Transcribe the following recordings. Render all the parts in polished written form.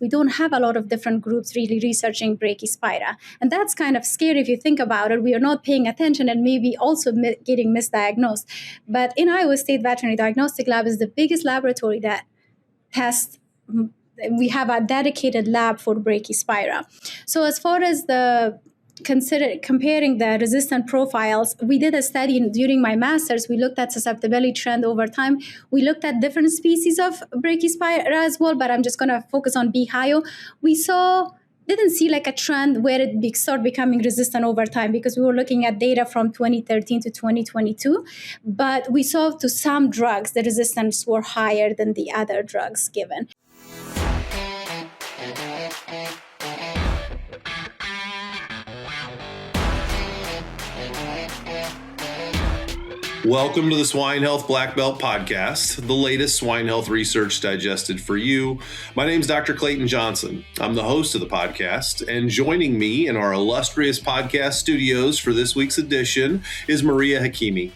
we don't have a lot of different groups really researching Brachyspira. And that's kind of scary if you think about it. We are not paying attention and maybe also getting misdiagnosed. But in Iowa State Veterinary Diagnostic Lab is the biggest laboratory that tests. We have a dedicated lab for Brachyspira. So as far as comparing the resistant profiles, we did a study during my master's. We looked at susceptibility trend over time. We looked at different species of Brachyspira as well, but I'm just going to focus on B. hyo. We didn't see like a trend where it started becoming resistant over time because we were looking at data from 2013 to 2022. But we saw to some drugs, the resistance were higher than the other drugs given. Welcome to the Swine Health Blackbelt Podcast, the latest swine health research digested for you. My name is Dr. Clayton Johnson. I'm the host of the podcast, and joining me in our illustrious podcast studios for this week's edition is Maria Hakimi.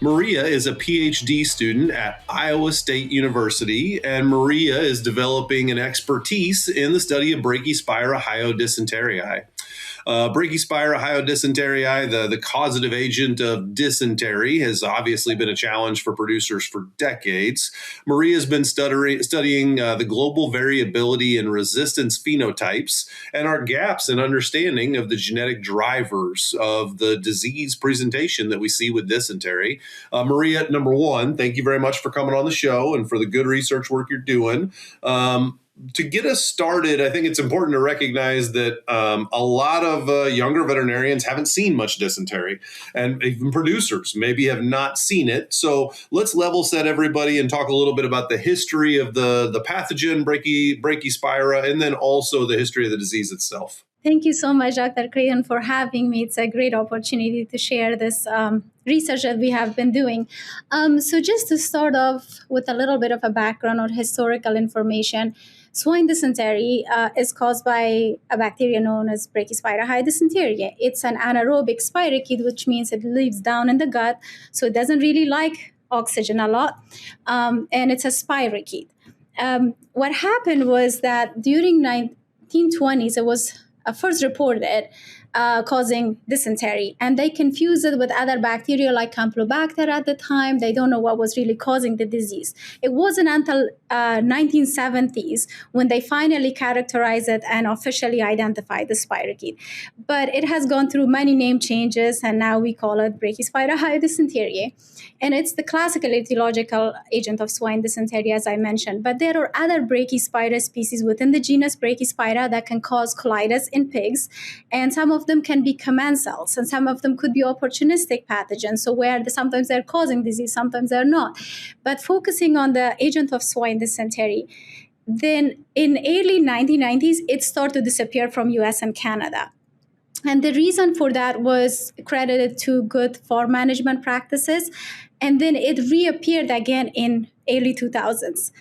Maria is a PhD student at Iowa State University, and Maria is developing an expertise in the study of Brachyspira hyodysenterii. Brachyspira hyodysenterii, the causative agent of dysentery, has obviously been a challenge for producers for decades. Maria has been studying the global variability and resistance phenotypes and our gaps in understanding of the genetic drivers of the disease presentation that we see with dysentery. Maria, number one, thank you very much for coming on the show and for the good research work you're doing. To get us started, I think it's important to recognize that a lot of younger veterinarians haven't seen much dysentery, and even producers maybe have not seen it. So let's level set everybody and talk a little bit about the history of the pathogen Brachyspira, and then also the history of the disease itself. Thank you so much, Dr. Clayton, for having me. It's a great opportunity to share this research that we have been doing. So just to start off with a little bit of a background or historical information, swine dysentery is caused by a bacteria known as Brachyspira hyodysentery. It's an anaerobic spirochete, which means it lives down in the gut, so it doesn't really like oxygen a lot, and it's a spirochete. What happened was that during 1920s, it was first reported causing dysentery, and they confused it with other bacteria like Campylobacter at the time. They don't know what was really causing the disease. It wasn't until 1970s when they finally characterized it and officially identified the spirochete. But it has gone through many name changes, and now we call it Brachyspira hyodysentery. And it's the classical etiological agent of swine dysentery, as I mentioned. But there are other Brachyspira species within the genus Brachyspira that can cause colitis in pigs, and some of them can be commensals, and some of them could be opportunistic pathogens, so where sometimes they're causing disease, sometimes they're not. But focusing on the agent of swine dysentery, then in early 1990s, it started to disappear from US and Canada. And the reason for that was credited to good farm management practices, and then it reappeared again in early 2000s.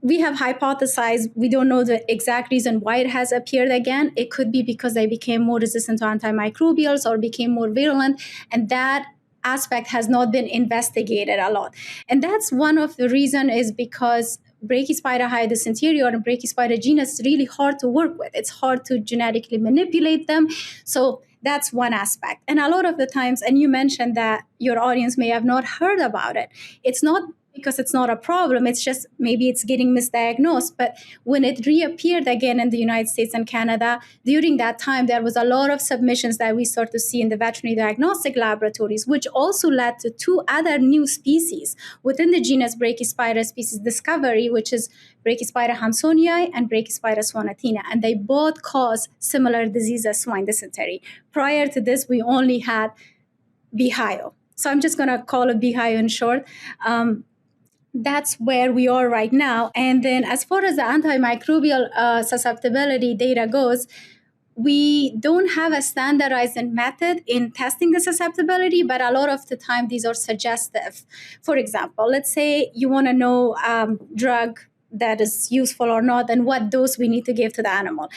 We have hypothesized, we don't know the exact reason why it has appeared again. It could be because they became more resistant to antimicrobials or became more virulent, and that aspect has not been investigated a lot. And that's one of the reasons is because Brachyspira hyodysentery or Brachyspira genus is really hard to work with. It's hard to genetically manipulate them. So that's one aspect. And a lot of the times, and you mentioned that your audience may have not heard about it, it's not because it's not a problem, it's just maybe it's getting misdiagnosed. But when it reappeared again in the United States and Canada, during that time, there was a lot of submissions that we start to see in the veterinary diagnostic laboratories, which also led to two other new species within the genus Brachyspira species discovery, which is Brachyspira hansenii and Brachyspira swanatina. And they both cause similar disease as swine dysentery. Prior to this, we only had B. hyo. So I'm just going to call it B. hyo in short. That's where we are right now. And then as far as the antimicrobial susceptibility data goes, we don't have a standardized method in testing the susceptibility, but a lot of the time these are suggestive. For example, let's say you want to know drug that is useful or not and what dose we need to give to the animal.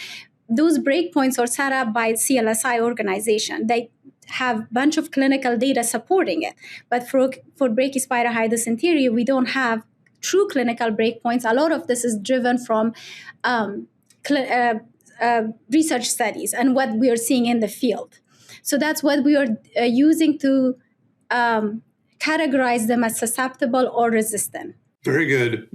Those breakpoints are set up by CLSI organization. They have a bunch of clinical data supporting it. But for Brachyspira hyodysentery, we don't have true clinical breakpoints. A lot of this is driven from research studies and what we are seeing in the field. So that's what we are using to categorize them as susceptible or resistant. Very good.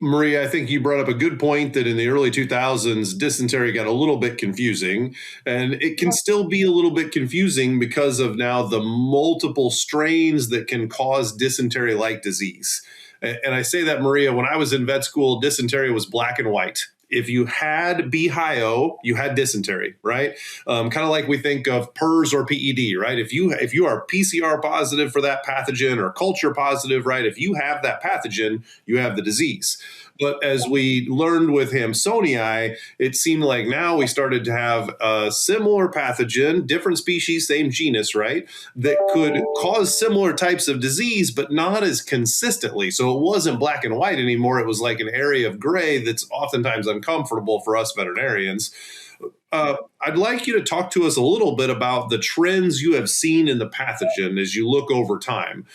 Maria, I think you brought up a good point that in the early 2000s, dysentery got a little bit confusing, and it can still be a little bit confusing because of now the multiple strains that can cause dysentery-like disease. And I say that, Maria, when I was in vet school, dysentery was black and white. If you had B. hyo, you had dysentery, right? Kind of like we think of PRRS or PED, right? If you are PCR positive for that pathogen or culture positive, right? If you have that pathogen, you have the disease. But as we learned with Hamsonii, it seemed like now we started to have a similar pathogen, different species, same genus, right? That could cause similar types of disease, but not as consistently. So it wasn't black and white anymore. It was like an area of gray that's oftentimes uncomfortable for us veterinarians. I'd like you to talk to us a little bit about the trends you have seen in the pathogen as you look over time.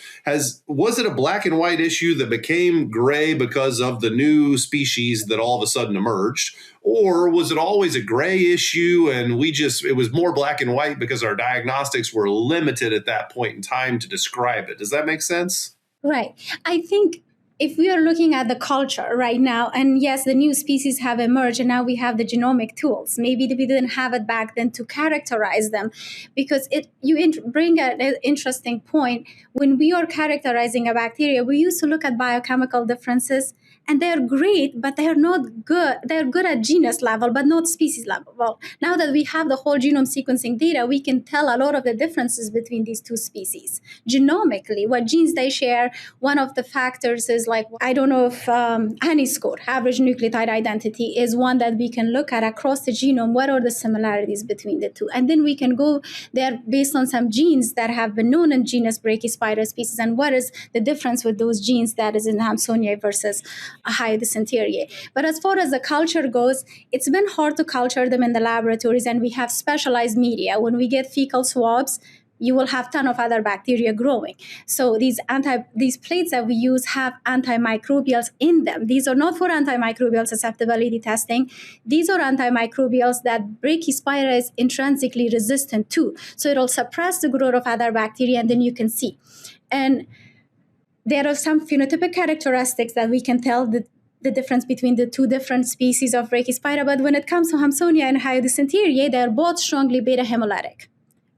Was it a black and white issue that became gray because of the new species that all of a sudden emerged? Or was it always a gray issue and it was more black and white because our diagnostics were limited at that point in time to describe it? Does that make sense? Right. I think if we are looking at the culture right now, and yes, the new species have emerged, and now we have the genomic tools. Maybe we didn't have it back then to characterize them, because you bring an interesting point. When we are characterizing a bacteria, we used to look at biochemical differences, and they're great, but they're not good. They're good at genus level, but not species level. Well, now that we have the whole genome sequencing data, we can tell a lot of the differences between these two species. Genomically, what genes they share, one of the factors is like, I don't know if ANI score, average nucleotide identity, is one that we can look at across the genome. What are the similarities between the two? And then we can go there based on some genes that have been known in genus Brachyspira species, and what is the difference with those genes that is in Hamsonii versus Dysentery. But as far as the culture goes, it's been hard to culture them in the laboratories, and we have specialized media. When we get fecal swabs, you will have a ton of other bacteria growing. So these plates that we use have antimicrobials in them. These are not for antimicrobial susceptibility testing. These are antimicrobials that Brachyspira is intrinsically resistant to. So it'll suppress the growth of other bacteria, and then you can see. And there are some phenotypic characteristics that we can tell the difference between the two different species of Brachyspira. But when it comes to Hamsonii and Dysentery, they're both strongly beta hemolytic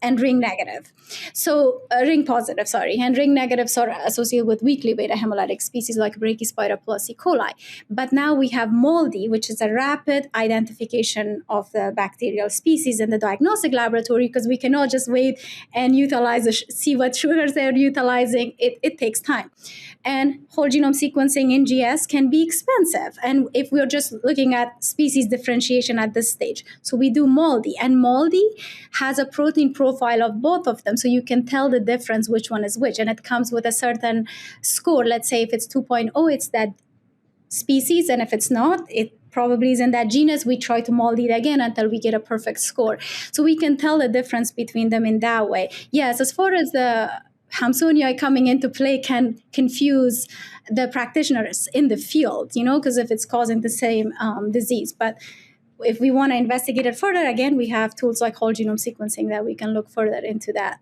and ring negative. So ring positive, and ring negatives are associated with weakly beta hemolytic species like Brachyspira plus E. coli. But now we have moldy, which is a rapid identification of the bacterial species in the diagnostic laboratory, because we cannot just wait and see what sugars they're utilizing. It takes time. And whole genome sequencing in GS can be expensive. And if we're just looking at species differentiation at this stage. So we do moldy, and moldy has a protein profile of both of them. So you can tell the difference, which one is which. And it comes with a certain score. Let's say if it's 2.0, it's that species. And if it's not, it probably is in that genus. We try to mold it again until we get a perfect score. So we can tell the difference between them in that way. Yes, as far as the Hamsonii coming into play can confuse the practitioners in the field, because if it's causing the same disease. But if we want to investigate it further, again, we have tools like whole genome sequencing that we can look further into that.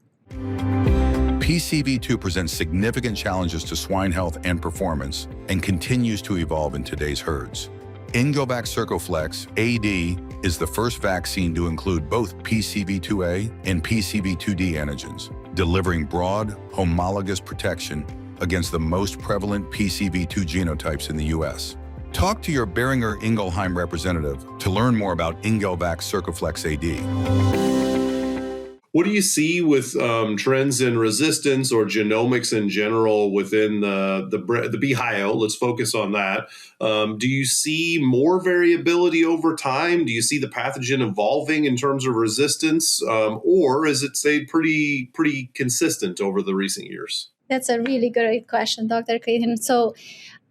PCV2 presents significant challenges to swine health and performance and continues to evolve in today's herds. Ingovac Circoflex AD is the first vaccine to include both PCV2A and PCV2D antigens, delivering broad, homologous protection against the most prevalent PCV2 genotypes in the U.S. Talk to your Boehringer Ingelheim representative to learn more about Ingovac Circoflex AD. What do you see with trends in resistance or genomics in general within the B. hyo? Let's focus on that. Do you see more variability over time? Do you see the pathogen evolving in terms of resistance, or is it stayed pretty consistent over the recent years? That's a really great question, Dr. Clayton. So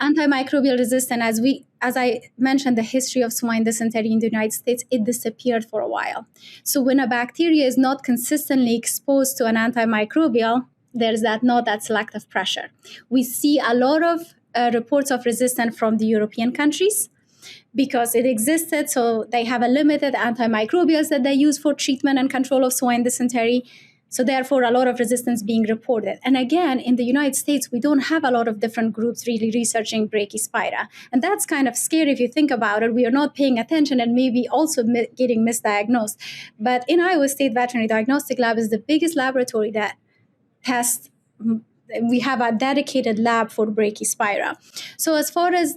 antimicrobial resistance, as I mentioned, the history of swine dysentery in the United States, it disappeared for a while. So when a bacteria is not consistently exposed to an antimicrobial, there's not that selective pressure. We see a lot of reports of resistance from the European countries, because it existed. So they have a limited antimicrobials that they use for treatment and control of swine dysentery. So therefore, a lot of resistance being reported. And again, in the United States, we don't have a lot of different groups really researching Brachyspira. And that's kind of scary if you think about it. We are not paying attention and maybe also getting misdiagnosed. But in Iowa State Veterinary Diagnostic Lab is the biggest laboratory that tests. We have a dedicated lab for Brachyspira. So as far as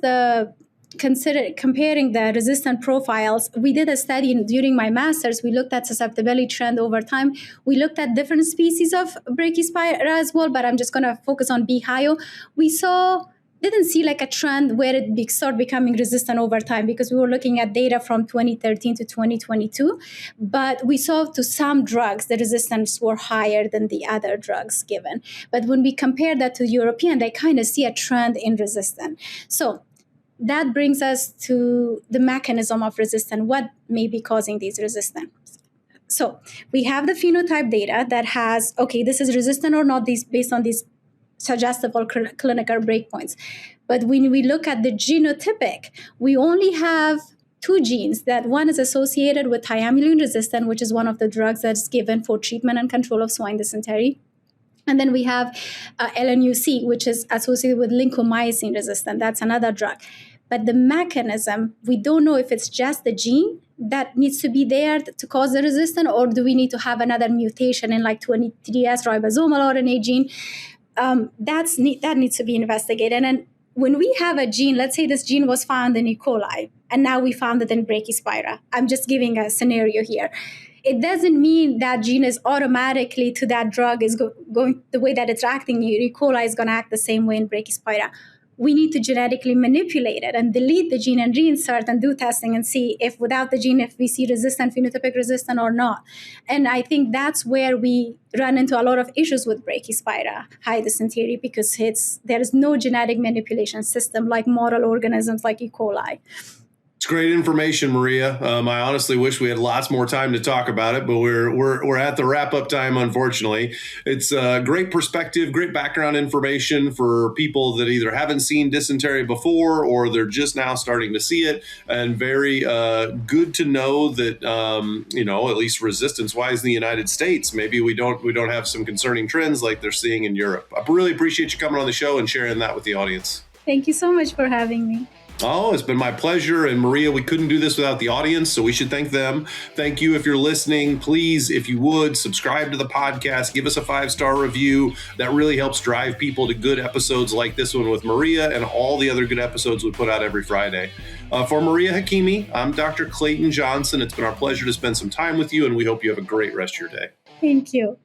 comparing the resistant profiles, we did a study during my master's. We looked at susceptibility trend over time. We looked at different species of Brachyspira as well, but I'm just going to focus on B. hyo. We didn't see like a trend where it start becoming resistant over time, because we were looking at data from 2013 to 2022. But we saw to some drugs, the resistance were higher than the other drugs given. But when we compare that to European, they kind of see a trend in resistance. So that brings us to the mechanism of resistance. What may be causing these resistance? So we have the phenotype data that has, okay, this is resistant or not, these based on these suggestible clinical breakpoints. But when we look at the genotypic, we only have two genes. That one is associated with thiamulin resistant, which is one of the drugs that's given for treatment and control of swine dysentery. And then we have LNUC, which is associated with lincomycin resistant. That's another drug. But the mechanism, we don't know if it's just the gene that needs to be there to cause the resistance, or do we need to have another mutation in like 23S ribosomal RNA gene? That needs to be investigated. And when we have a gene, let's say this gene was found in E. coli, and now we found it in Brachyspira. I'm just giving a scenario here. It doesn't mean that gene is automatically to that drug is going the way that it's acting. E. coli is going to act the same way in Brachyspira. We need to genetically manipulate it and delete the gene and reinsert and do testing and see if without the gene, if we see resistant, phenotypic resistant or not. And I think that's where we run into a lot of issues with Brachyspira high dysentery, because there is no genetic manipulation system like model organisms like E. coli. It's great information, Maria. I honestly wish we had lots more time to talk about it, but we're at the wrap-up time, unfortunately. It's great perspective, great background information for people that either haven't seen dysentery before or they're just now starting to see it, and very good to know that at least resistance-wise in the United States, maybe we don't have some concerning trends like they're seeing in Europe. I really appreciate you coming on the show and sharing that with the audience. Thank you so much for having me. Oh, it's been my pleasure. And Maria, we couldn't do this without the audience, so we should thank them. Thank you if you're listening. Please, if you would, subscribe to the podcast. Give us a 5-star review. That really helps drive people to good episodes like this one with Maria and all the other good episodes we put out every Friday. For Maria Hakimi, I'm Dr. Clayton Johnson. It's been our pleasure to spend some time with you, and we hope you have a great rest of your day. Thank you.